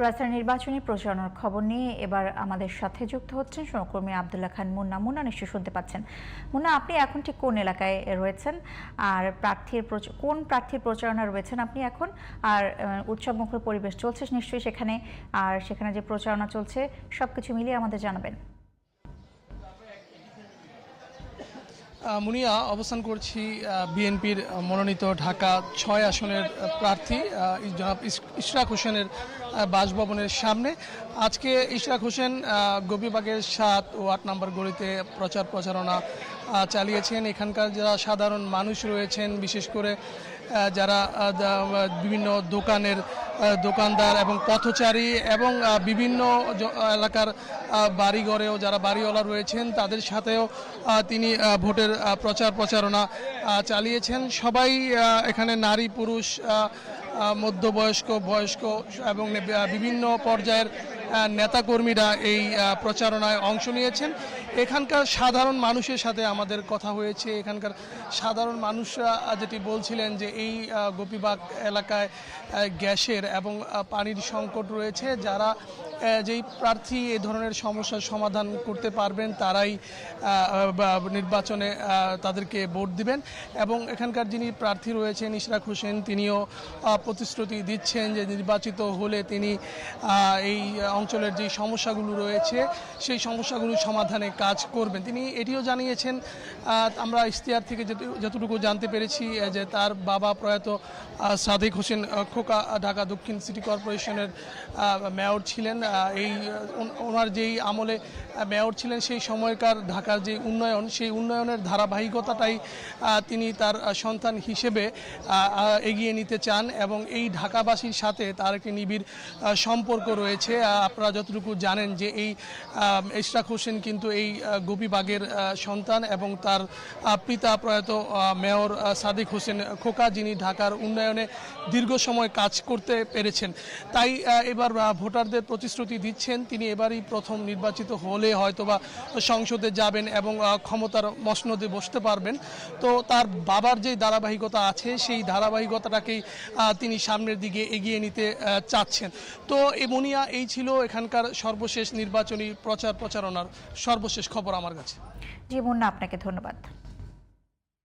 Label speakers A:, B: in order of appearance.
A: রাজধানীর নির্বাচনী প্রচারণার খবর নিয়ে এবার আমাদের সাথে যুক্ত হচ্ছেন সহকর্মী আব্দুল্লাহ খান মুন্না। মুন্না, নিশ্চয়ই শুনতে পাচ্ছেন। মুন্না, আপনি এখন ঠিক কোন এলাকায় রয়েছেন আর কোন প্রার্থীর প্রচারণা রয়েছেন আপনি এখন? আর উৎসবমুখর পরিবেশ চলছে নিশ্চয়ই সেখানে, আর সেখানে যে প্রচারণা চলছে সবকিছু মিলিয়ে আমাদের জানাবেন।
B: মুনিয়া, অবস্থান করছি বিএনপির মনোনীত ঢাকা ৬ আসনের প্রার্থী জনাব ইশরাক হোসেনের বাসভবনের সামনে। আজকে ইশরাক হোসেন গোপীবাগের ৭ ও ৮ নম্বর গলিতে প্রচারণা চালিয়েছেন। এখানকার যারা সাধারণ মানুষ রয়েছেন, বিশেষ করে যারা বিভিন্ন দোকানদার এবং পথচারী এবং বিভিন্ন এলাকার বাড়িঘরেও যারা বাড়িওয়ালা রয়েছেন তাদের সাথেও তিনি ভোটের প্রচারণা চালিয়েছেন। সবাই এখানে নারী পুরুষ মধ্যবয়স্ক বয়স্ক এবং বিভিন্ন পর্যায়ের নেতাকর্মীরা এই প্রচারণায় অংশ নিয়েছেন। এখানকার সাধারণ মানুষের সাথে আমাদের কথা হয়েছে। এখানকার সাধারণ মানুষরা যেটি বলছিলেন যে এই গোপীবাগ এলাকায় গ্যাসের এবং পানির সংকট রয়েছে। যারা যেই প্রার্থী এই ধরনের সমস্যার সমাধান করতে পারবেন তারাই নির্বাচনে তাদেরকে ভোট দিবেন। এবং এখানকার যিনি প্রার্থী রয়েছেন ইশরাক হোসেন, তিনিও প্রতিশ্রুতি দিচ্ছেন যে নির্বাচিত হলে তিনি এই অঞ্চলের যে সমস্যাগুলো রয়েছে সেই সমস্যাগুলো সমাধানে কাজ করবেন। তিনি এটিও জানিয়েছেন, আমরা ইশতেহার থেকে যতটুকু জানতে পেরেছি যে তার বাবা প্রয়াত সাদেক হোসেন খোকা ঢাকা দক্ষিণ সিটি কর্পোরেশনের মেয়র ছিলেন। ওনার যেই আমলে মেয়র ছিলেন সেই সময়কার ঢাকার যে উন্নয়ন, সেই উন্নয়নের ধারাবাহিকতাটাই তিনি তার সন্তান হিসেবে এগিয়ে নিতে চান এবং এই ঢাকাবাসীর সাথে তার একটি নিবিড় সম্পর্ক রয়েছে। আপনারা যতটুকু জানেন যে এই ইশরাক হোসেন কিন্তু এই গোপীবাগের সন্তান এবং তার পিতা প্রয়াত মেয়র সাদেক হোসেন খোকা, যিনি ঢাকার উন্নয়নে দীর্ঘ সময় কাজ করতে পেরেছেন। তাই এবার ভোটারদের প্রতিশ্রুতি দিচ্ছেন তিনি এবারই প্রথম নির্বাচিত হলে হয়তোবা সংসদে যাবেন এবং ক্ষমতার মসনদে বসতে পারবেন। তো তার বাবার যে ধারাবাহিকতা আছে সেই ধারাবাহিকতাটাকেই তিনি সামনের দিকে এগিয়ে নিতে চাচ্ছেন। তো মুনিয়া, এই ছিল এখানকার সর্বশেষ নির্বাচনী প্রচারণার সর্বশেষ খবর আমার কাছে।
A: জি মুন্না, আপনাকে ধন্যবাদ।